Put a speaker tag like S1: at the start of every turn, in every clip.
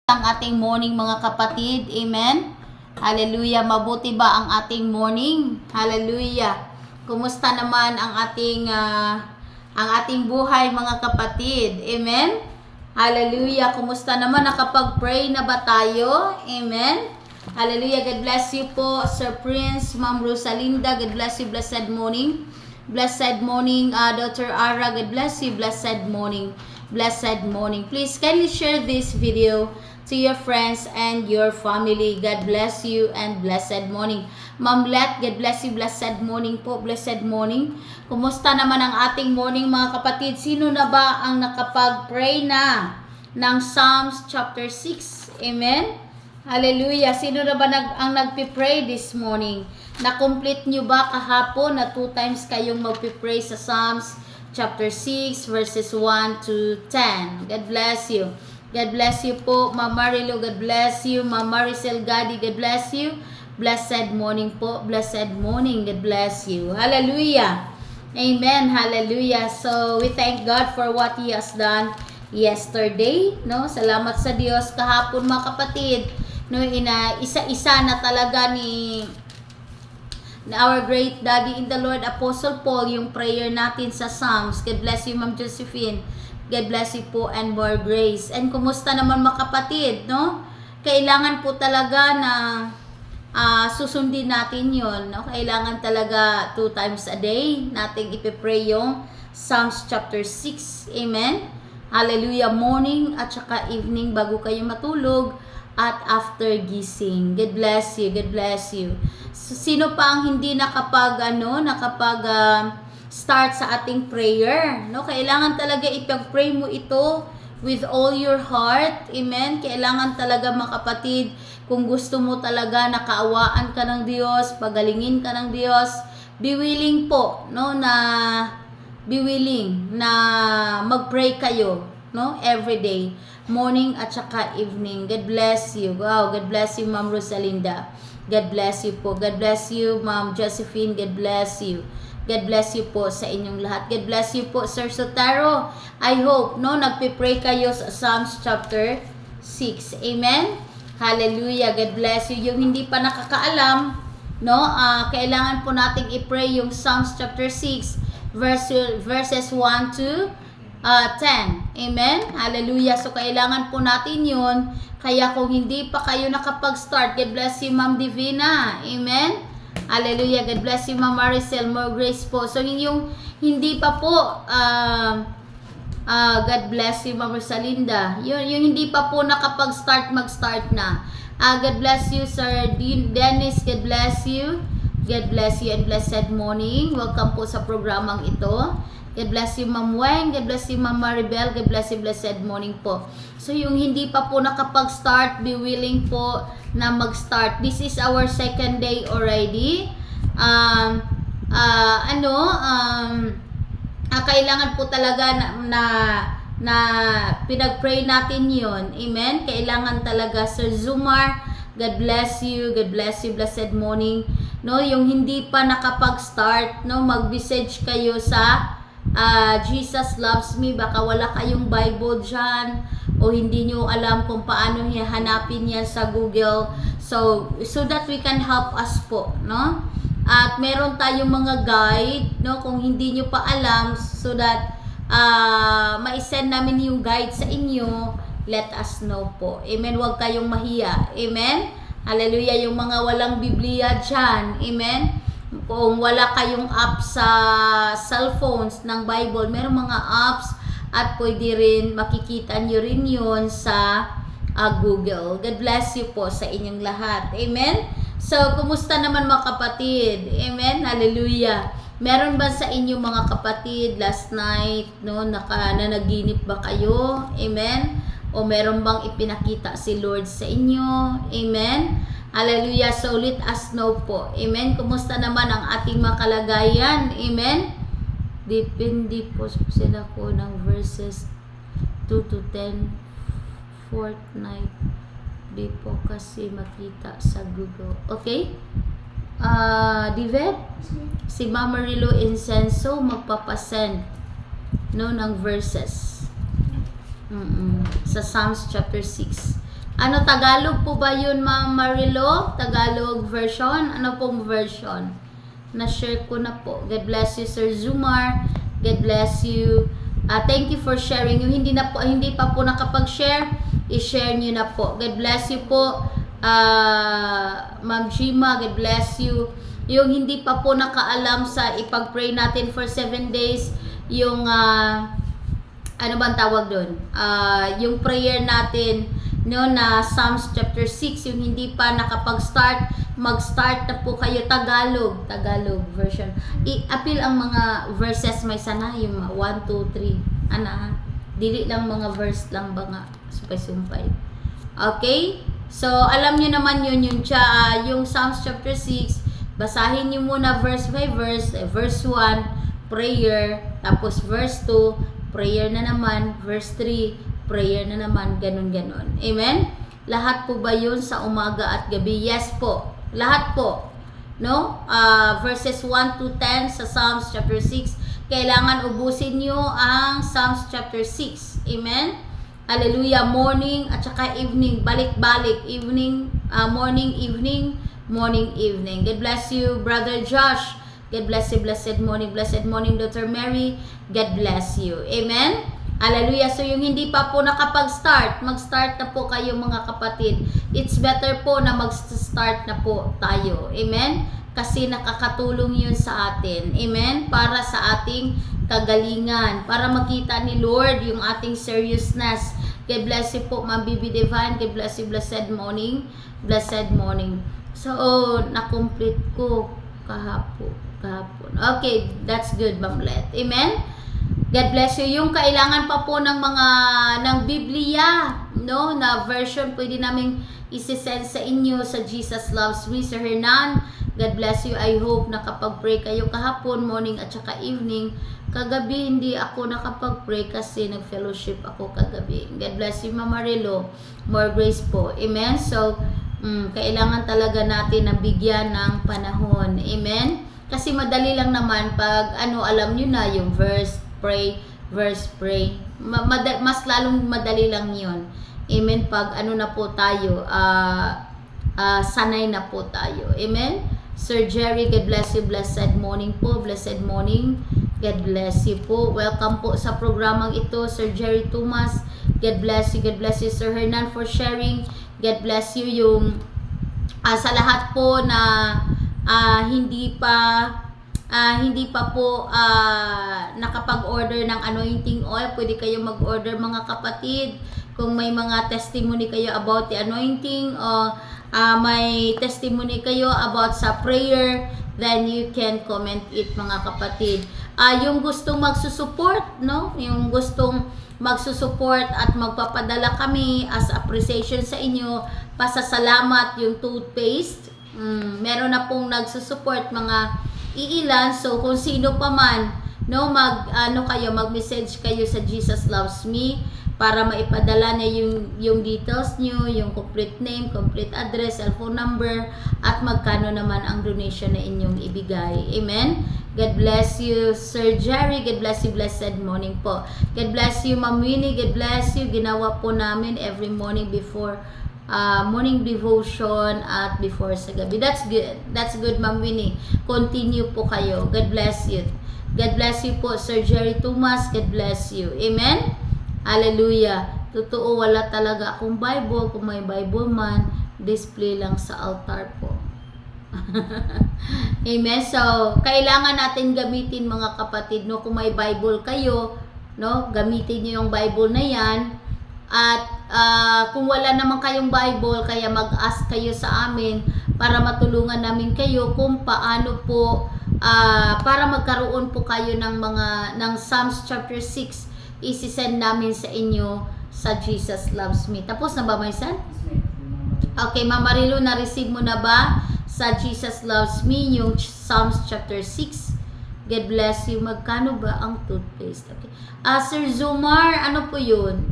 S1: Ang ating morning mga kapatid, amen. Hallelujah. Mabuti ba ang ating morning? Hallelujah. Kumusta naman ang ating buhay mga kapatid? Amen. Hallelujah. Kumusta naman, nakapag-pray na ba tayo? Amen. Hallelujah. God bless you po, Sir Prince, Ma'am Rosalinda. God bless you. Blessed morning. Blessed morning, Dr. Ara. God bless you. Blessed morning. Blessed morning. Please kindly share this video to your friends and your family. God bless you and blessed morning. Ma'am Let, God bless you. Blessed morning po. Blessed morning. Kumusta naman ang ating morning mga kapatid? Sino na ba ang nakapag-pray na ng Psalms chapter 6? Amen? Hallelujah. Sino na ba ang nagpipray this morning? Na-complete nyo ba kahapon na 2 times kayong magpipray sa Psalms chapter 6 verses 1 to 10? God bless you. God bless you po, Ma'am Marilo. God bless you, Ma'am Maricel Gadi. God bless you. Blessed morning po. Blessed morning. God bless you. Hallelujah. Amen. Hallelujah. So, we thank God for what He has done yesterday. No? Salamat sa Diyos kahapon mga kapatid. No, isa-isa na talaga ni our great daddy in the Lord, Apostle Paul, yung prayer natin sa Psalms. God bless you, Ma'am Josephine. God bless you po and more grace. And kumusta naman mga kapatid, no? Kailangan po talaga na susundin natin yon, no? Kailangan talaga 2 times a day nating ipipray yung Psalms chapter 6. Amen? Hallelujah. Morning at saka evening bago kayo matulog at after gising. God bless you. God bless you. So, sino pa ang hindi start sa ating prayer, no? Kailangan talaga ipag-pray mo ito with all your heart. Amen. Kailangan talaga mga kapatid, kung gusto mo talaga na kaawaan ka ng Diyos, pagalingin ka ng Diyos, be willing po, no, be willing na mag-pray kayo, no, every day, morning at saka evening. God bless you. Wow, God bless you, Ma'am Rosalinda. God bless you po. God bless you, Ma'am Josephine. God bless you. God bless you po sa inyong lahat. God bless you po, Sir Sotaro. I hope, no, nagpipray kayo sa Psalms chapter 6. Amen? Hallelujah. God bless you. Yung hindi pa nakakaalam, no, kailangan po nating i-pray yung Psalms chapter 6, verses 1 to 10. Amen? Hallelujah. So, kailangan po natin yun. Kaya kung hindi pa kayo nakapag-start, God bless you, Ma'am Divina. Amen? Hallelujah. God bless you, Ma'am Maricel. More grace po. So, yung hindi pa po, God bless you, Ma'am Rosalinda. Yung hindi pa po nakapag-start, mag-start na. God bless you, Sir Dennis. God bless you. God bless you and blessed morning. Welcome po sa programang ito. God bless you, Ma'am Weng. God bless you, Ma'am Maribel. God bless you, blessed morning po. So, yung hindi pa po nakapag-start, be willing po na mag-start. This is our second day already. Kailangan po talaga na pinag-pray natin yon. Amen? Kailangan talaga, Sir Zumar. God bless you. God bless you, blessed morning. No, yung hindi pa nakapag-start, no, mag-message kayo sa Jesus Loves Me. Baka wala kayong Bible dyan o hindi nyo alam kung paano hanapin yan sa Google, so that we can help us po, no? At meron tayong mga guide, no, kung hindi nyo pa alam, so that ma-send namin yung guide sa inyo. Let us know po. Amen. Huwag kayong mahiya. Amen. Hallelujah. Yung mga walang Biblia dyan, amen, kung wala kayong app sa cellphones ng Bible, merong mga apps at pwede rin makikita nyo rin yun sa Google. God bless you po sa inyong lahat. Amen? So, kumusta naman mga kapatid? Amen? Hallelujah. Meron ba sa inyo mga kapatid last night, no, nanaginip ba kayo? Amen? O meron bang ipinakita si Lord sa inyo? Amen? Hallelujah. So, let us know po. Amen? Kumusta naman ang ating mga kalagayan? Amen? Depende po sila ko ng verses 2 to 10 fortnight. Di po kasi makita sa Google. Okay? Divet? Si Mama Rilo Incenso magpapasend, no, ng verses sa Psalms chapter 6. Ano, Tagalog po ba yun, Ma'am Marilo? Tagalog version? Ano pong version? Na-share ko na po. God bless you, Sir Zumar. God bless you. Thank you for sharing. Yung hindi pa po nakapag-share, i-share nyo na po. God bless you po, Ma'am Jima. God bless you. Yung hindi pa po nakaalam sa ipag-pray natin for 7 days, yung ano bang tawag doon? Yung prayer natin, no, na Psalms chapter 6, yung hindi pa nakapag-start, mag-start na po kayo. Tagalog version. I-appeal ang mga verses, may sana yung 1, 2, 3. Dili lang mga verse lang ba nga, sumpay-sumpay. Okay? So, alam niyo naman yun, yung Psalms chapter 6, basahin niyo muna verse by verse. Verse 1, prayer. Tapos verse 2, prayer na naman. Verse 3, prayer na naman. Ganon. Amen? Lahat po ba yun sa umaga at gabi? Yes po. Lahat po. No? Verses 1 to 10 sa Psalms chapter 6. Kailangan ubusin nyo ang Psalms chapter 6. Amen? Hallelujah. Morning at saka evening. Balik-balik. Evening, morning, evening, morning, evening. God bless you, Brother Josh. God bless you. Blessed morning, Dr. Mary. God bless you. Amen? Hallelujah. So yung hindi pa po nakapag-start, mag-start na po kayo mga kapatid. It's better po na mag-start na po tayo. Amen? Kasi nakakatulong yun sa atin. Amen? Para sa ating kagalingan. Para makita ni Lord yung ating seriousness. God bless you po, Ma'am Bibi Divine. God bless you. Blessed morning. Blessed morning. So, na-complete ko kahapon. Okay, that's good, Ma'am Let. Amen? God bless you. Yung kailangan pa po ng Biblia, no, na version, pwede naming isi-send sa inyo sa Jesus Loves Me, Sir Hernan. God bless you. I hope nakapag-pray kayo kahapon, morning at saka evening. Kagabi hindi ako nakapag-pray kasi nag-fellowship ako kagabi. God bless you, Mama Rilo. More grace po. Amen? So, kailangan talaga natin na bigyan ng panahon. Amen? Kasi madali lang naman pag alam nyo na yung verse, pray, verse, pray. Mas lalong madali lang yun. Amen? Pag na po tayo, sanay na po tayo. Amen? Sir Jerry, God bless you. Blessed morning po. Blessed morning. God bless you po. Welcome po sa programang ito, Sir Jerry Thomas. God bless you. God bless you, Sir Hernan, for sharing. God bless you yung sa lahat po na hindi pa po nakapag-order ng anointing oil. Pwede kayo mag-order, mga kapatid. Kung may mga testimony kayo about the anointing o may testimony kayo about sa prayer, then you can comment it, mga kapatid. Yung gustong magsusupport, no? Yung gustong magsusupport at magpapadala kami as appreciation sa inyo, pasasalamat, yung toothpaste. Meron na pong nagsusupport, mga iilan. So kung sino pa man, no, mag-message kayo sa Jesus Loves Me para maipadala niya yung details nyo, yung complete name, complete address, cellphone number, at magkano naman ang donation na inyong ibigay. Amen? God bless you, Sir Jerry. God bless you. Blessed morning po. God bless you, Ma'am Winnie. God bless you. Ginawa po namin every morning before morning devotion at before sa gabi. That's good. That's good, Ma'am Winnie. Continue po kayo. God bless you. God bless you po, Sir Jerry Thomas. God bless you. Amen? Hallelujah. Totoo, wala talaga akong Bible. Kung may Bible man, display lang sa altar po. Amen? So, kailangan natin gamitin, mga kapatid, no? Kung may Bible kayo, no? Gamitin niyo yung Bible na yan. At kung wala naman kayong Bible, kaya mag-ask kayo sa amin para matulungan namin kayo kung paano po para magkaroon po kayo ng Psalms chapter 6, isi-send namin sa inyo sa Jesus Loves Me. Tapos na ba, my son? Okay, Mama Rilo, na-receive mo na ba sa Jesus Loves Me yung Psalms chapter 6? God bless you. Magkano ba ang toothpaste? Okay. Sir Zumar, ano po yun?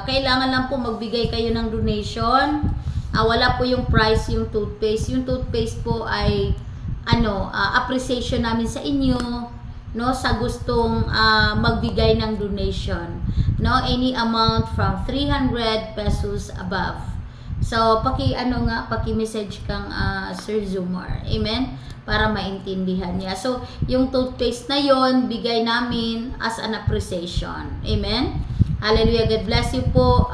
S1: Kailangan lang po magbigay kayo ng donation. Wala po yung price yung toothpaste. Yung toothpaste po ay appreciation namin sa inyo, no, sa gustong magbigay ng donation, no, any amount from 300 pesos above. So, paki-message kang Sir Zumar. Amen? Para maintindihan niya. So, yung toothpaste na yon bigay namin as an appreciation. Amen? Hallelujah. God bless you po.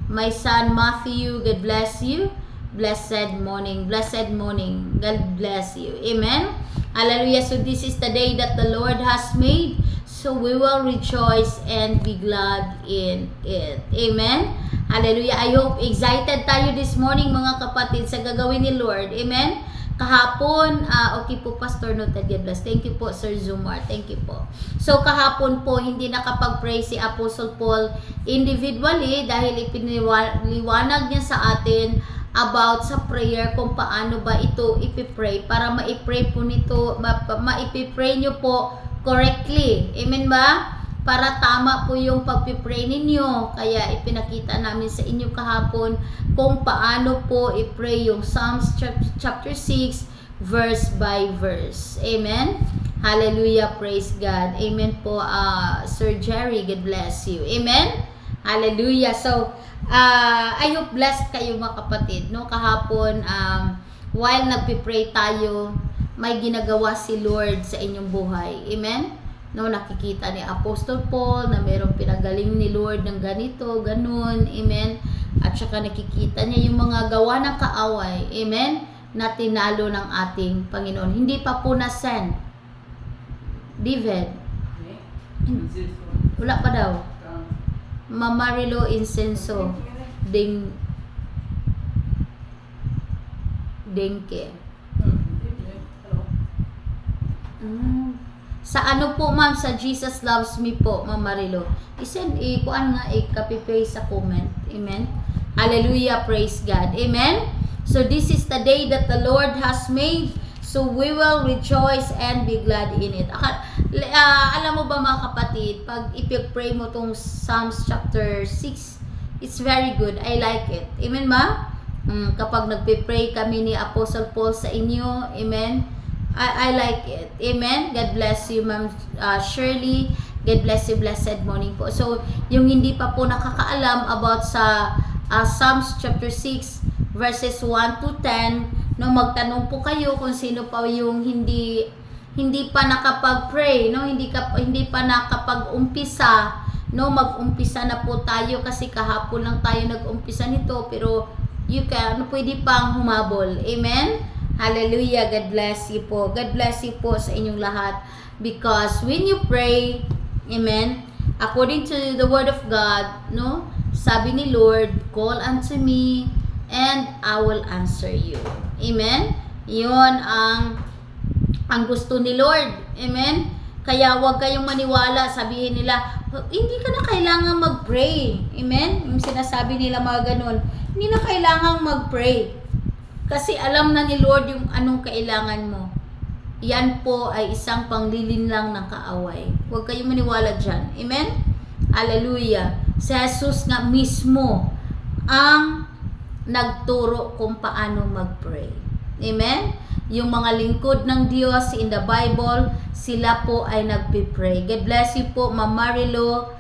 S1: My son Matthew, God bless you. Blessed morning. Blessed morning. God bless you. Amen? Hallelujah. So, this is the day that the Lord has made. So, we will rejoice and be glad in it. Amen? Hallelujah. I hope excited tayo this morning mga kapatid sa gagawin ni Lord. Amen? Kahapon, okay po Pastor Noted, God bless. Thank you po Sir Zumar. Thank you po. So kahapon po hindi nakapag-pray si Apostle Paul individually dahil ipiniliwanag niya sa atin about sa prayer kung paano ba ito ipipray para maipray po nito, maipipray nyo po correctly. Amen ba? Para tama po yung pagpipray ninyo. Kaya ipinakita namin sa inyo kahapon kung paano po i-pray yung Psalms chapter 6 verse by verse. Amen? Hallelujah. Praise God. Amen po, Sir Jerry. God bless you. Amen? Hallelujah. So, I hope blessed kayo mga kapatid. No? Kahapon, while nagpipray tayo, may ginagawa si Lord sa inyong buhay. Amen? No, nakikita ni Apostle Paul na mayroong pinagaling ni Lord ng ganito, ganun, amen. At saka nakikita niya yung mga gawa ng kaaway, amen, na tinalo ng ating Panginoon. Hindi pa po na-send. David? Wala pa daw. Mamarilo Insenso. Denke. Sa ano po ma'am, sa Jesus Loves Me po, Ma'am Marilo. Kuan nga, copy-paste sa comment. Amen? Hallelujah, praise God. Amen? So this is the day that the Lord has made. So we will rejoice and be glad in it. Alam mo ba mga kapatid, pag ipag-pray mo tong Psalms chapter 6, it's very good. I like it. Amen ba? Kapag nagpe-pray kami ni Apostle Paul sa inyo, amen? I like it. Amen? God bless you, Ma'am Shirley. God bless you. Blessed morning po. So, yung hindi pa po nakakaalam about sa Psalms chapter 6 verses 1 to 10, no, magtanong po kayo kung sino pa yung hindi pa nakapag-pray, no, hindi pa nakapag-umpisa, no, mag-umpisa na po tayo kasi kahapon lang tayo nag-umpisa nito, pero pwede pang humabol. Amen? Hallelujah. God bless you po. God bless you po sa inyong lahat. Because when you pray, amen, according to the word of God, no, sabi ni Lord, call unto me and I will answer you. Amen? Yun ang gusto ni Lord. Amen? Kaya huwag kayong maniwala. Sabihin nila, hindi ka na kailangan mag-pray. Amen? Yung sinasabi nila mga ganun. Hindi na kailangan mag-pray. Kasi alam na ni Lord yung anong kailangan mo. Yan po ay isang panglilin lang ng kaaway. Huwag kayong maniwala dyan. Amen? Hallelujah. Si Jesus nga mismo ang nagturo kung paano mag-pray. Amen? Yung mga lingkod ng Diyos in the Bible, sila po ay nagpipray. God bless you po, Ma'am Marilo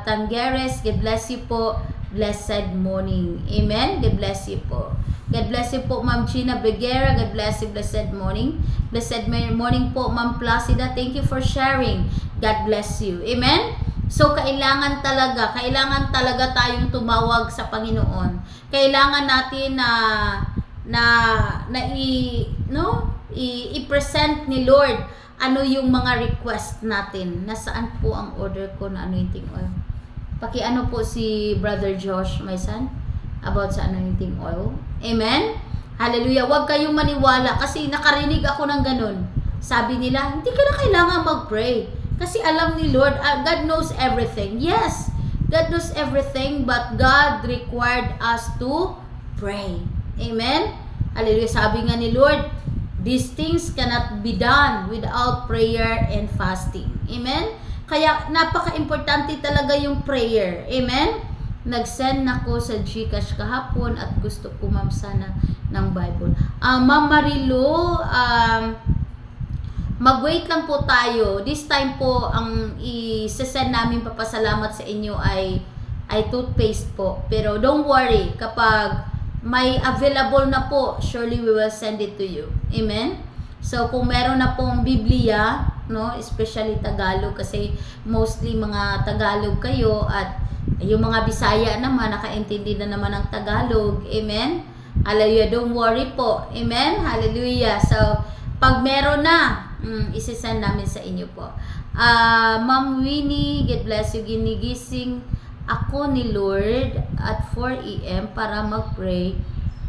S1: Tangeres. God bless you po. Blessed morning. Amen? God bless you po. God bless you po, Ma'am Gina Beguera. God bless you. Blessed morning. Blessed morning po, Ma'am Placida. Thank you for sharing. God bless you. Amen? So, kailangan talaga tayong tumawag sa Panginoon. Kailangan natin i-present ni Lord ano yung mga request natin. Nasaan po ang order ko na anointing oil? Pakiano po si Brother Josh, my son, about sa anointing oil. Amen? Hallelujah. Huwag kayong maniwala kasi nakarinig ako ng ganun. Sabi nila, hindi ka na kailangan mag-pray. Kasi alam ni Lord, God knows everything. Yes, God knows everything, but God required us to pray. Amen? Hallelujah. Sabi nga ni Lord, these things cannot be done without prayer and fasting. Amen? Kaya napaka-importante talaga yung prayer. Amen? Nag-send ako sa Gcash kahapon at gusto ko ma'am sana ng Bible. Ma'am Marilo, mag-wait lang po tayo. This time po, ang i-send namin papasalamat sa inyo ay ay toothpaste po. Pero don't worry, kapag may available na po, surely we will send it to you. Amen? So, kung meron na pong Biblia, no, especially Tagalog, kasi mostly mga Tagalog kayo, at yung mga Bisaya naman, nakaintindi na naman ng Tagalog. Amen? Hallelujah. Don't worry po. Amen? Hallelujah. So, pag meron na, isisend namin sa inyo po. Ma'am Winnie, God bless you. Ginigising ako ni Lord at 4 AM para mag-pray.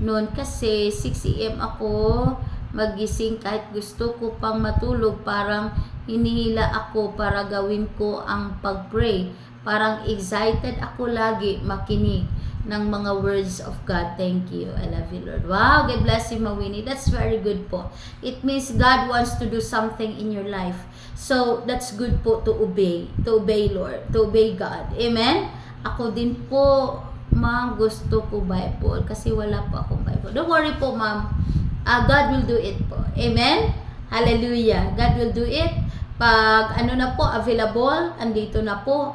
S1: Noon kasi 6 AM ako magising kahit gusto ko pang matulog. Parang hinihila ako para gawin ko ang pag-pray. Parang excited ako lagi makinig ng mga words of God. Thank you. I love you, Lord. Wow, God bless you, Mawini. That's very good po. It means God wants to do something in your life. So, that's good po to obey. To obey, Lord. To obey God. Amen? Ako din po, ma'am, gusto ko Bible kasi wala po akong Bible. Don't worry po, ma'am. God will do it po. Amen? Hallelujah. God will do it. Pag ano na po, available, andito na po,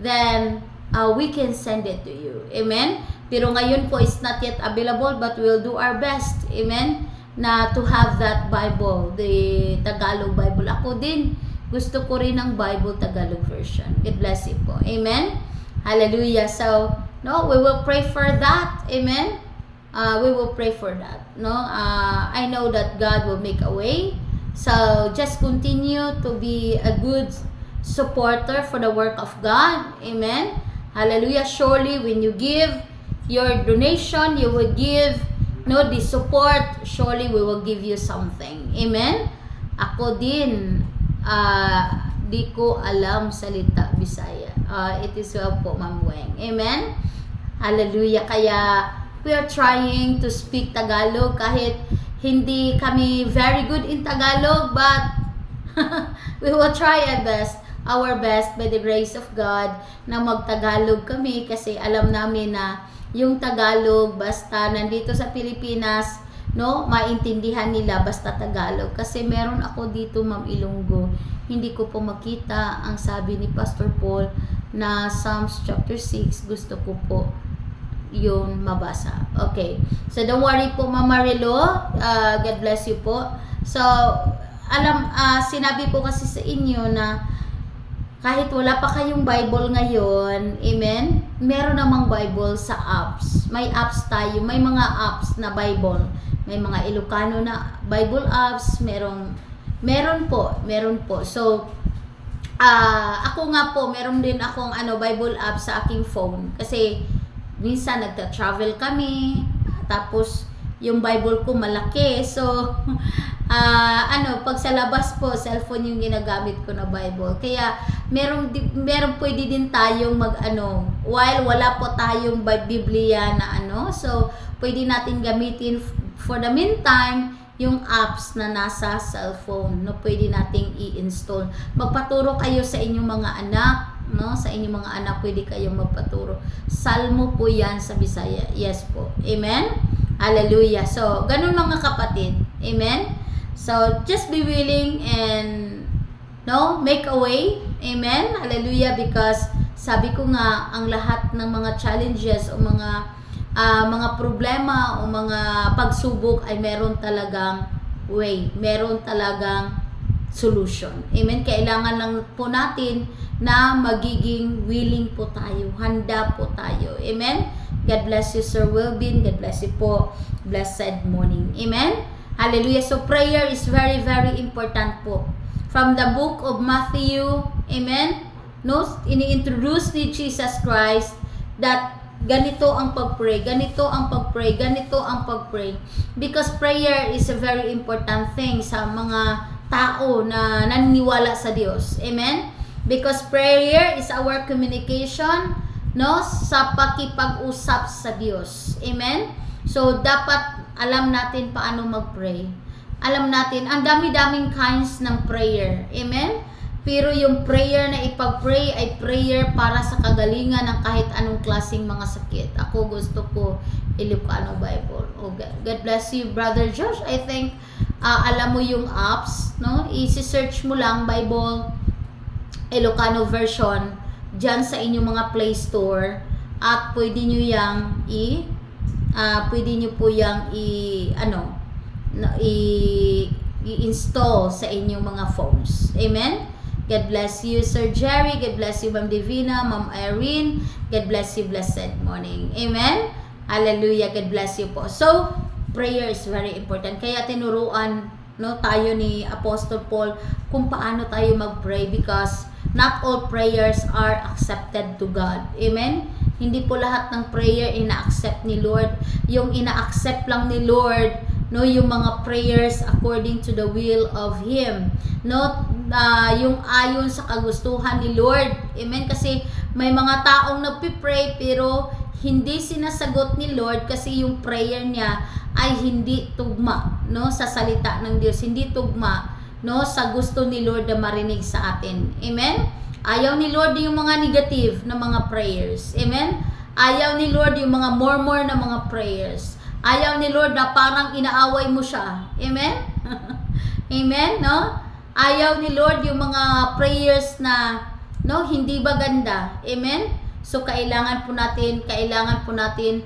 S1: then we can send it to you. Amen? Pero ngayon po, it's not yet available, but we'll do our best. Amen? Na to have that Bible, the Tagalog Bible. Ako din, gusto ko rin ng Bible Tagalog version. God bless you po. Amen? Hallelujah. So, no, we will pray for that. Amen? We will pray for that. No, I know that God will make a way. So, just continue to be a good supporter for the work of God. Amen? Hallelujah. Surely, when you give your donation, you will give, no, the support. Surely, we will give you something. Amen? Ako din, di ko alam salita Bisaya. It is well po, Ma'am Weng. Amen? Hallelujah. Kaya, we are trying to speak Tagalog kahit hindi kami very good in Tagalog, but we will try our best by the grace of God na mag-Tagalog kami kasi alam namin na yung Tagalog basta nandito sa Pilipinas, no, maintindihan nila basta Tagalog. Kasi meron ako dito, Ma'am Ilonggo, hindi ko po makita ang sabi ni Pastor Paul na Psalms chapter 6. Gusto ko po yun mabasa. Okay. So, don't worry po, Mama Relo. God bless you po. So, sinabi ko kasi sa inyo na kahit wala pa kayong Bible ngayon, amen, meron namang Bible sa apps. May apps tayo. May mga apps na Bible. May mga Ilocano na Bible apps. Meron po. So, ako nga po, meron din akong Bible app sa aking phone. Kasi, minsan nagta-travel kami, tapos yung Bible ko malaki. So, pag sa labas po, cellphone yung ginagamit ko na Bible. Kaya, meron pwede din tayong while wala po tayong Biblia na so, pwede natin gamitin for the meantime, yung apps na nasa cellphone, no, pwede nating i-install. Magpaturo kayo sa inyong mga anak, no, sa inyong mga anak, pwede kayong magpaturo. Salmo po yan sa Bisaya. Yes po. Amen? Hallelujah. So, ganun mga kapatid. Amen? So, just be willing and, no, make a way. Amen? Hallelujah. Because, sabi ko nga, ang lahat ng mga challenges o mga problema o mga pagsubok ay meron talagang way. Meron talagang solution. Amen? Kailangan lang po natin na magiging willing po tayo. Handa po tayo. Amen? God bless you, Sir Wilbin. God bless you po. Blessed morning. Amen? Hallelujah. So, prayer is very, very important po. From the book of Matthew, amen? No, ini-introduce ni Jesus Christ that ganito ang pag-pray, ganito ang pag-pray, ganito ang pag-pray. Because prayer is a very important thing sa mga tao na naniniwala sa Diyos. Amen? Because prayer is our communication, no, sa pakipag-usap sa Diyos. Amen? So, dapat alam natin paano mag-pray. Alam natin, ang dami-daming kinds ng prayer. Amen? Pero yung prayer na ipag-pray ay prayer para sa kagalingan ng kahit anong klaseng mga sakit. Ako gusto ko Ilocano Bible. Oh, God bless you, Brother Josh. I think alam mo yung apps, no? I-search mo lang Bible Ilocano version dyan sa inyong mga Play Store. at pwede nyo yang pwede nyo po yang i-install sa inyong mga phones. Amen? God bless you, Sir Jerry. God bless you, Ma'am Divina, Ma'am Irene. God bless you, blessed morning. Amen? Hallelujah. God bless you po. So, prayer is very important. Kaya tinuruan tayo ni Apostle Paul kung paano tayo mag-pray because not all prayers are accepted to God. Amen? Hindi po lahat ng prayer ina-accept ni Lord. Yung ina-accept lang ni Lord, yung mga prayers according to the will of Him. Yung ayon sa kagustuhan ni Lord. Amen? Kasi may mga taong nagpipray pero hindi sinasagot ni Lord kasi yung prayer niya ay hindi tugma sa salita ng Diyos. Hindi tugma sa gusto ni Lord na marinig sa atin. Amen? Ayaw ni Lord yung mga negative na mga prayers. Amen? Ayaw ni Lord yung mga murmur na mga prayers. Ayaw ni Lord na parang inaaway mo siya. Amen? Amen? Ayaw ni Lord yung mga prayers na hindi ba ganda. Amen? So kailangan po natin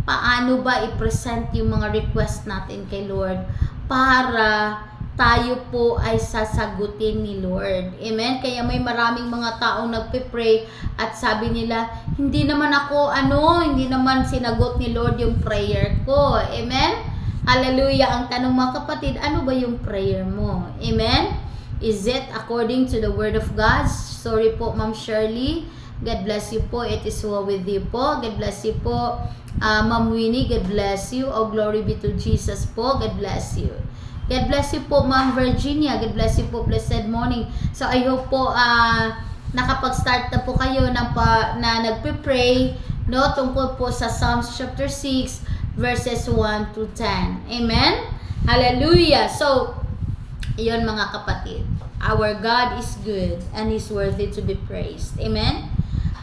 S1: paano ba i-present yung mga request natin kay Lord para tayo po ay sasagutin ni Lord. Amen? Kaya may maraming mga taong nagpe-pray at sabi nila, hindi naman sinagot ni Lord yung prayer ko. Amen? Hallelujah. Ang tanong mga kapatid, ano ba yung prayer mo? Amen? Is it according to the Word of God? Sorry po, Ma'am Shirley. God bless you po. It is well with you po. God bless you po. Ma'am Winnie, God bless you. Oh, glory be to Jesus po. God bless you. God bless you po, Ma'am Virginia. God bless you po. Blessed morning. So, I hope po nakapag-start na po kayo na nagpe-pray tungkol po sa Psalms chapter 6 verses 1 to 10. Amen? Hallelujah. So, iyon mga kapatid. Our God is good and He's worthy to be praised. Amen?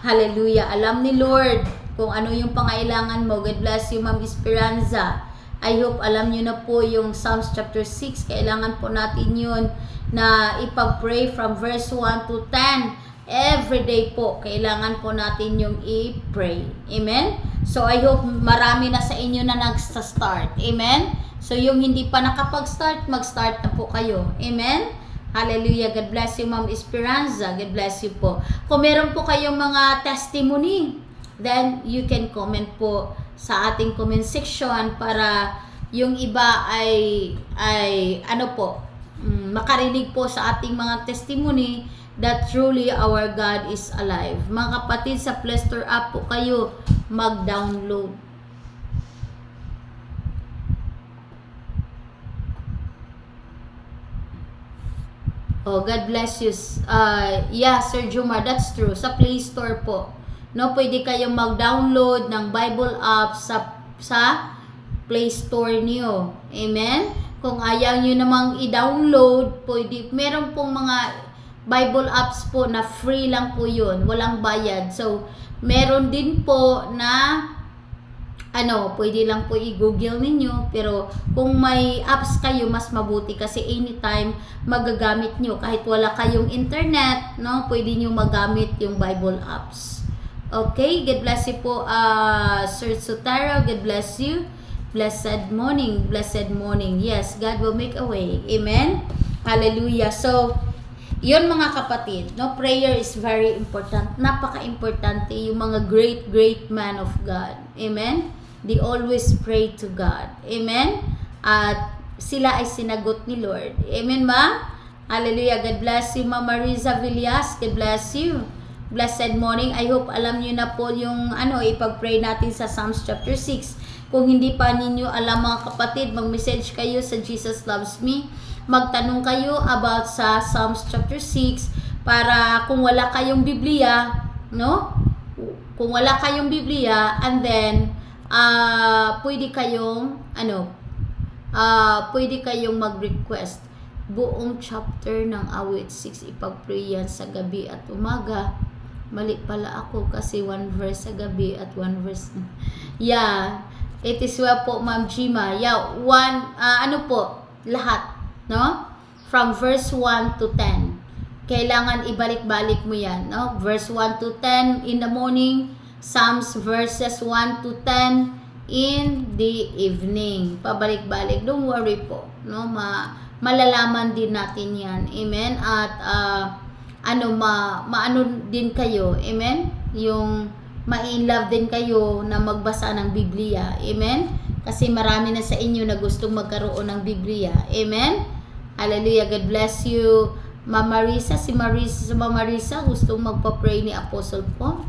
S1: Hallelujah. Alam ni Lord kung ano yung pangailangan mo. God bless you, Ma'am Esperanza. I hope alam nyo na po yung Psalms chapter 6. Kailangan po natin yun na ipag-pray from verse 1 to 10. Every day po, kailangan po natin yung i-pray. Amen? So, I hope marami na sa inyo na nag-start. Amen? So, yung hindi pa nakapag-start, mag-start na po kayo. Amen? Hallelujah. God bless you, Ma'am Esperanza. God bless you po. Kung meron po kayong mga testimony, then you can comment po sa ating comment section para yung iba ay makarinig po sa ating mga testimony that truly our God is alive. Mga kapatid, sa Play Store app po kayo mag-download. Oh, God bless you. Yeah, Sir Jumar, that's true. Sa Play Store po. Pwede kayong mag-download ng Bible app sa Play Store niyo. Amen? Kung ayaw nyo namang i-download, pwede. Meron pong mga Bible apps po na free lang po yun. Walang bayad. So, meron din po na pwede lang po i-google ninyo. Pero kung may apps kayo, mas mabuti kasi anytime magagamit nyo. Kahit wala kayong internet, pwede nyo magamit yung Bible apps. Okay, God bless you po, Sir Sotaro. God bless you. Blessed morning, blessed morning. Yes, God will make a way. Amen? Hallelujah. So, yun mga kapatid, prayer is very important. Napaka-importante yung mga great man of God. Amen? They always pray to God. Amen? At sila ay sinagot ni Lord. Amen ba? Hallelujah. God bless you, Mama Riza Villas. God bless you. Blessed morning. I hope alam niyo na po yung ipag-pray natin sa Psalms chapter 6. Kung hindi pa ninyo alam mga kapatid, mag-message kayo sa Jesus Loves Me. Magtanong kayo about sa Psalms chapter 6 para kung wala kayong Biblia, Kung wala kayong Biblia, and then pwede kayong mag-request buong chapter ng awit 6 ipag-pray yan sa gabi at umaga. Mali pala ako kasi 1 verse sa gabi at 1 verse. Yeah, it is well po, Ma'am Jima. Yeah, lahat, From verse 1 to 10. Kailangan ibalik-balik mo yan, Verse 1 to 10 in the morning, Psalms verses 1 to 10 in the evening. Pabalik-balik. Don't worry po. No? Malalaman din natin yan. Amen? At maano din kayo. Amen? Yung ma-in-love din kayo na magbasa ng Biblia. Amen? Kasi marami na sa inyo na gustong magkaroon ng Biblia. Amen? Hallelujah. God bless you. Mama Marisa, si Mama Marisa, gustong magpa-pray ni Apostle Paul.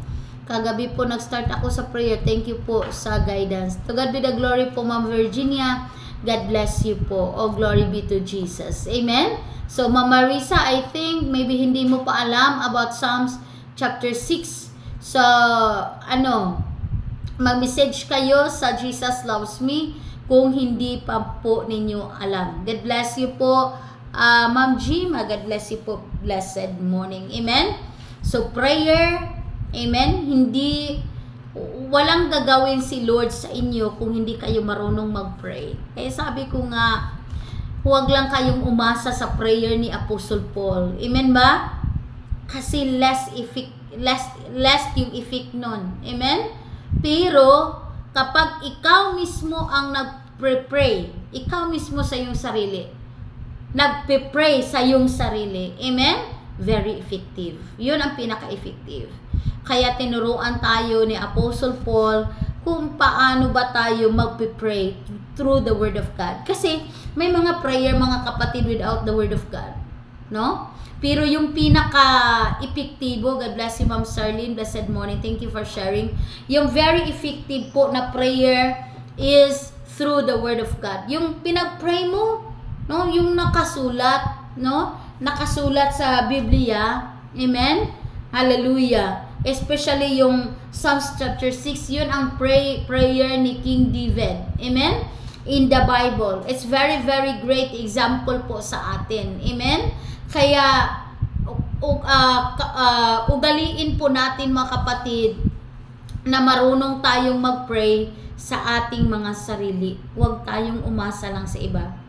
S1: Kagabi po nag-start ako sa prayer. Thank you po sa guidance. To God be the glory po, Ma'am Virginia. God bless you po. Oh, glory be to Jesus. Amen? So, Mama Marisa, I think maybe hindi mo pa alam about Psalms chapter 6. So, mag-message kayo sa Jesus Loves Me kung hindi pa po ninyo alam. God bless you po. Ma'am Gima, God bless you po. Blessed morning. Amen? So, prayer, amen, walang gagawin si Lord sa inyo kung hindi kayo marunong mag-pray. Eh, sabi ko nga, huwag lang kayong umasa sa prayer ni Apostle Paul. Amen ba? Kasi less yung effect nun. Amen? Pero, kapag ikaw mismo ang nag-pray, ikaw mismo sa iyong sarili, nagpe-pray sa iyong sarili. Amen? Very effective. Yun ang pinaka-effective. Kaya tinuruan tayo ni Apostle Paul kung paano ba tayo magpe-pray through the Word of God. Kasi may mga prayer, mga kapatid, without the Word of God. No? Pero yung pinaka-epektibo, God bless you, Ma'am Sarlene, blessed morning, thank you for sharing. Yung very effective po na prayer is through the Word of God. Yung pinag-pray mo, no, yung nakasulat, no? Nakasulat sa Biblia. Amen? Hallelujah. Especially yung Psalms chapter 6, yun ang prayer ni King David. Amen? In the Bible. It's very, very great example po sa atin. Amen? Kaya, ugaliin po natin mga kapatid na marunong tayong mag-pray sa ating mga sarili. Huwag tayong umasa lang sa iba.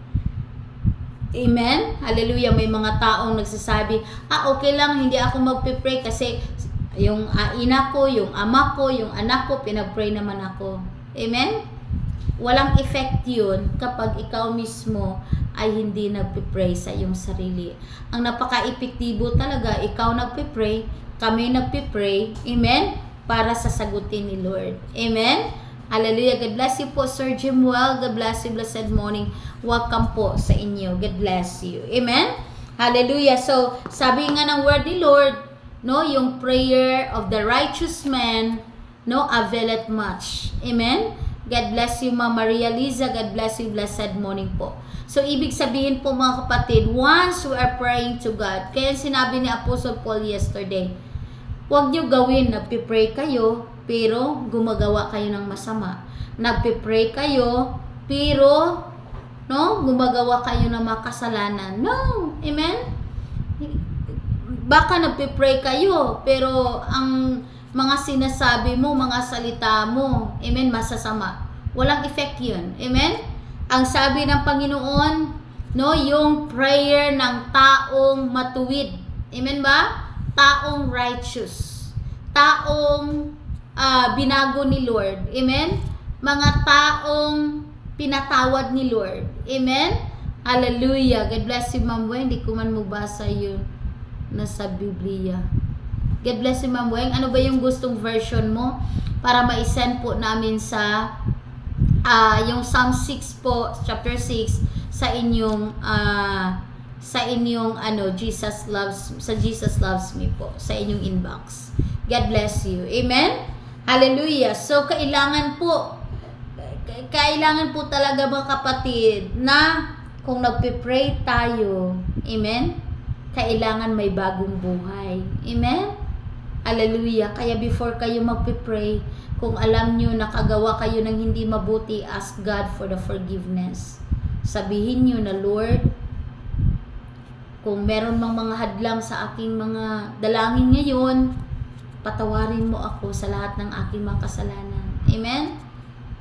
S1: Amen? Hallelujah. May mga taong nagsasabi, okay lang, hindi ako magpipray kasi yung ina ko, yung ama ko, yung anak ko, pinag-pray naman ako. Amen? Walang effect yun kapag ikaw mismo ay hindi nagpipray sa iyong sarili. Ang napaka-epektibo talaga, ikaw nagpipray, kami nagpipray, amen? Para sasagutin ni Lord. Amen? Hallelujah. God bless you po, Sir Jimwell. God bless you, blessed morning. Welcome po sa inyo. God bless you. Amen? Hallelujah. So, sabi nga ng word ni Lord, no, yung prayer of the righteous man, no, availeth much. Amen? God bless you, Ma'am Maria Liza. God bless you, blessed morning po. So, ibig sabihin po mga kapatid, once we are praying to God, kaya sinabi ni Apostle Paul yesterday, huwag nyo gawin, nagpipray kayo, pero gumagawa kayo ng masama. Nagpipray kayo, pero gumagawa kayo ng makasalanan. No! Amen? Baka nagpipray kayo, pero ang mga sinasabi mo, mga salita mo, amen, masasama. Walang effect yun. Amen? Ang sabi ng Panginoon, no, yung prayer ng taong matuwid. Amen ba? Taong righteous. Taong binago ni Lord. Amen? Mga taong pinatawad ni Lord. Amen? Hallelujah. God bless you, Ma'am Weng. Hindi ko man mabasa yun nasa Biblia. God bless you, Ma'am Weng. Ano ba yung gustong version mo? Para ma-send po namin sa yung Psalm 6 po, chapter 6, sa inyong Jesus Loves Me po, sa inyong inbox. God bless you. Amen? Hallelujah. So, kailangan po talaga mga kapatid na kung nagpipray tayo, amen, kailangan may bagong buhay. Amen? Hallelujah. Kaya before kayo magpipray, kung alam nyo nakagawa kayo ng hindi mabuti, ask God for the forgiveness. Sabihin nyo na, Lord, kung meron mang mga hadlang sa aking mga dalangin ngayon, patawarin mo ako sa lahat ng aking mga kasalanan. Amen?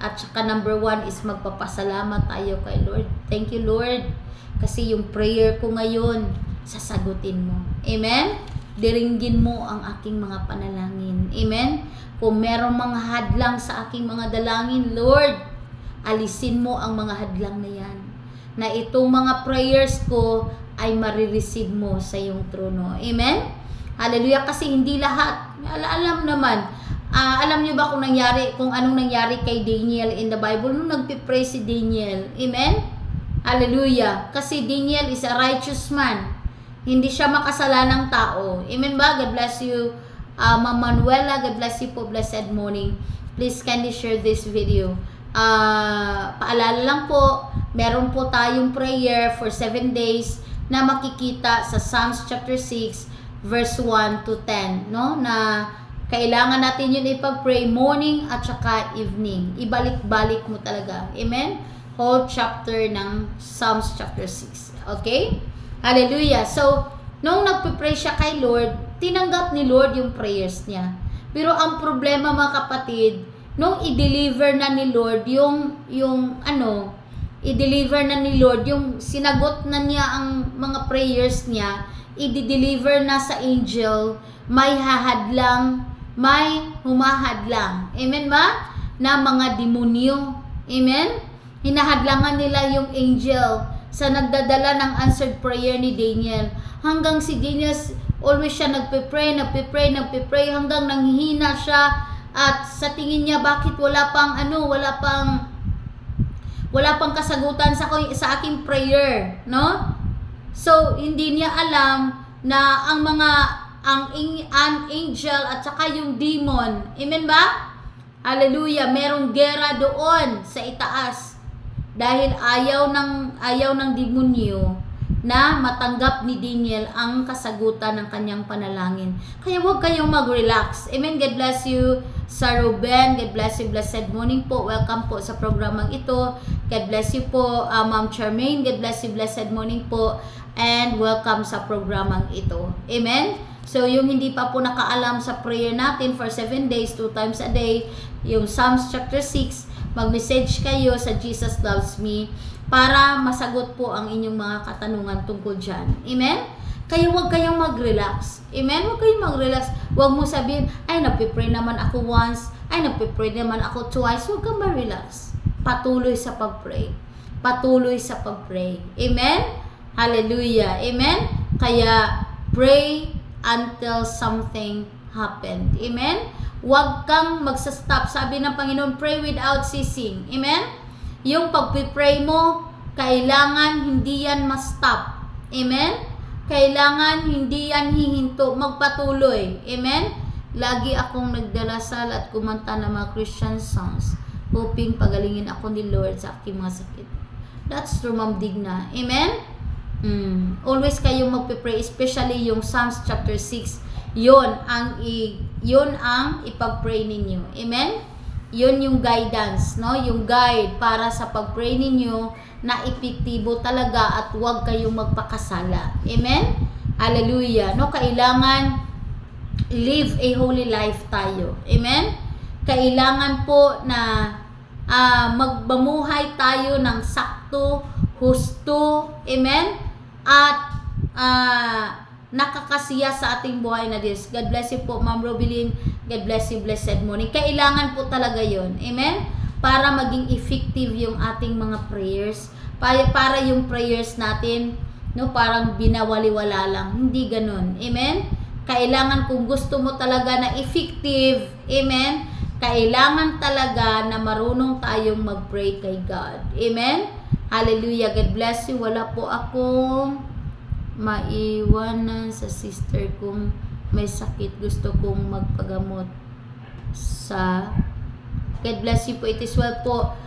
S1: At saka number 1 is magpapasalamat tayo kay Lord. Thank you, Lord. Kasi yung prayer ko ngayon, sasagutin mo. Amen? diringgin mo ang aking mga panalangin. Amen? Kung merong mga hadlang sa aking mga dalangin, Lord, alisin mo ang mga hadlang na yan. Na itong mga prayers ko ay marireceive mo sa iyong trono. Amen? Hallelujah. Kasi hindi lahat, alam naman, alam niyo ba kung anong nangyari kay Daniel in the Bible nung nagpipray si Daniel? Amen? Hallelujah. Kasi Daniel is a righteous man. Hindi siya makasalanang tao. Amen ba? God bless you. Ma'am Manuela, God bless you po. Blessed morning. Please kindly share this video. Paalala lang po, meron po tayong prayer for 7 days na makikita sa Psalms chapter 6 verse 1 to 10, no? Na kailangan natin yun ipag-pray morning at saka evening. Ibalik-balik mo talaga. Amen? Whole chapter ng Psalms chapter 6. Okay? Hallelujah. So, nung nagpipray siya kay Lord, tinanggap ni Lord yung prayers niya. Pero ang problema mga kapatid, nung i-deliver na ni Lord i-deliver na ni Lord yung sinagot na niya ang mga prayers niya, i-deliver na sa angel, may hahadlang, may humahadlang. Amen ba? Na mga demonyo. Amen? Hinahadlangan nila yung angel sa nagdadala ng answered prayer ni Daniel. Hanggang si Daniel, always siya nagpipray hanggang nanghihina siya. At sa tingin niya, bakit wala pang kasagutan sa aking prayer, no? So, hindi niya alam na ang angel at saka yung demon, amen ba? Hallelujah, merong gera doon sa itaas. Dahil ayaw ng demonyo na matanggap ni Daniel ang kasagutan ng kanyang panalangin. Kaya huwag kayong mag-relax. Amen. God bless you, Sir Ruben. God bless you. Blessed morning po. Welcome po sa programang ito. God bless you po, Ma'am Charmaine. God bless you. Blessed morning po. And welcome sa programang ito. Amen. So, yung hindi pa po nakaalam sa prayer natin for 7 days, 2 times a day, yung Psalms chapter 6, mag-message kayo sa Jesus Loves Me para masagot po ang inyong mga katanungan tungkol dyan. Amen? Kaya huwag kayong mag-relax. Amen? Huwag kayong mag-relax. Huwag mo sabihin, ay, nagpipray naman ako once. Ay, nagpipray naman ako twice. Huwag kang ma-relax. Patuloy sa pag-pray. Patuloy sa pag-pray. Amen? Hallelujah. Amen? Kaya, pray until something happened. Amen? Huwag kang magsa-stop. Sabi ng Panginoon, pray without ceasing. Amen? Yung pag-pray mo, kailangan hindi yan ma-stop. Amen? Kailangan hindi yan hihinto. Magpatuloy. Amen? Lagi akong nagdarasal at kumanta ng mga Christian songs, hoping pagalingin ako ni Lord sa aking mga sakit. That's true, Ma'am Digna. Amen? Always kayong magpipray, especially yung Psalms chapter 6. Yun ang ipag-pray ninyo. Amen? Yun yung guidance, no? Yung guide para sa pag-pray ninyo na epektibo talaga at huwag kayong magpakasala. Amen? Hallelujah. No? Kailangan live a holy life tayo. Amen? Kailangan po na magbamuhay tayo ng sakto, husto. Amen? At nakakasiya sa ating buhay na Diyos. God bless you po, Ma'am Robilyn. God bless you, blessed morning. Kailangan po talaga yon. Amen? Para maging effective yung ating mga prayers. Para yung prayers natin, no, parang binawaliwala lang. Hindi ganun. Amen? Kailangan kung gusto mo talaga na effective, amen? Kailangan talaga na marunong tayong mag-pray kay God. Amen? Hallelujah. God bless you. Wala po akong maiwanan sa sister kong may sakit. Gusto kong magpagamot sa... God bless you po. It is well po,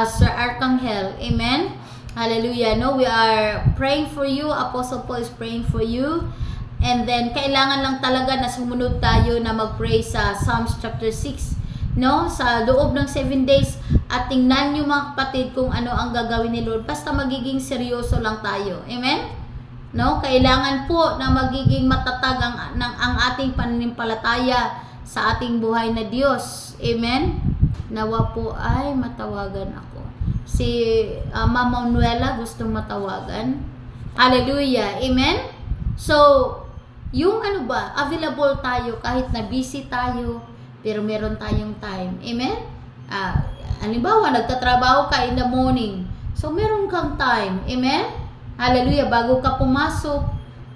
S1: Sir Arcangel. Amen? Hallelujah. No, we are praying for you. Apostle Paul is praying for you. And then, kailangan lang talaga na sumunod tayo na mag-pray sa Psalms chapter 6. No? Sa loob ng 7 days. At tingnan nyo mga kapatid kung ano ang gagawin ni Lord. Basta magiging seryoso lang tayo. Amen? No? Kailangan po na magiging matatag ang ating pananampalataya sa ating buhay na Diyos. Amen? Nawa po ay matawagan ako. Si Ma'am Manuela gustong matawagan. Hallelujah. Amen? So, yung ano ba, available tayo kahit na busy tayo, pero meron tayong time. Amen? Halimbawa, nagtatrabaho ka in the morning. So, meron kang time. Amen? Hallelujah. Bago ka pumasok,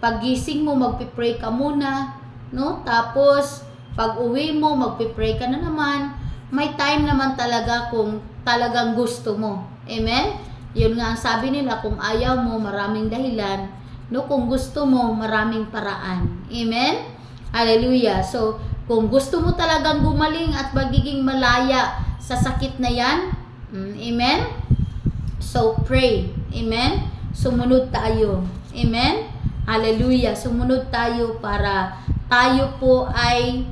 S1: paggising mo, magpipray ka muna. No? Tapos, pag uwi mo, magpipray ka na naman. May time naman talaga kung talagang gusto mo. Amen? Yun nga ang sabi nila, kung ayaw mo, maraming dahilan. No, kung gusto mo, maraming paraan. Amen? Hallelujah. So, kung gusto mo talagang gumaling at magiging malaya sa sakit na yan, amen? So, pray. Amen? Sumunod tayo. Amen? Hallelujah. Sumunod tayo para tayo po ay,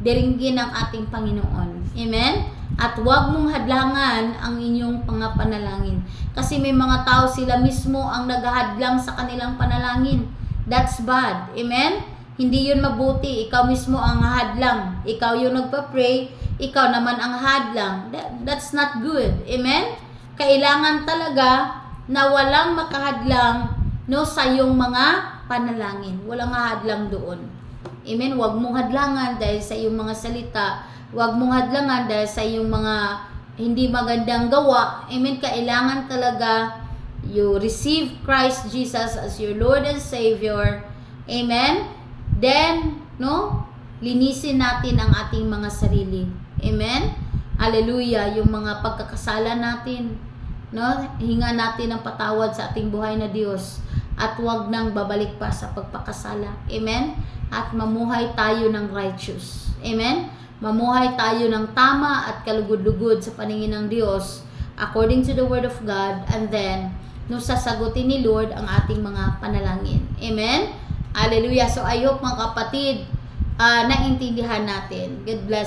S1: diringgin ng ating Panginoon. Amen? At huwag mong hadlangan ang inyong pangapanalangin. Kasi may mga tao sila mismo ang naghahadlang sa kanilang panalangin. That's bad. Amen? Hindi yun mabuti. Ikaw mismo ang hadlang. Ikaw yung nagpa-pray. Ikaw naman ang hadlang. That's not good. Amen? Kailangan talaga na walang makahadlang sa iyong mga panalangin. Walang hadlang doon. Amen? Huwag mong hadlangan dahil sa iyong mga salita. Huwag mong hadlangan dahil sa iyong mga hindi magandang gawa. Amen? Kailangan talaga you receive Christ Jesus as your Lord and Savior. Amen? Then, linisin natin ang ating mga sarili. Amen? Hallelujah. Yung mga pagkakasala natin, hinga natin ng patawad sa ating buhay na Diyos. At huwag nang babalik pa sa pagpakasala. Amen? At mamuhay tayo ng righteous. Amen? Mamuhay tayo ng tama at kalugod-lugod sa paningin ng Diyos according to the Word of God, and then sasagutin ni Lord ang ating mga panalangin. Amen? Hallelujah. So I hope mga kapatid, naintindihan natin. God bless.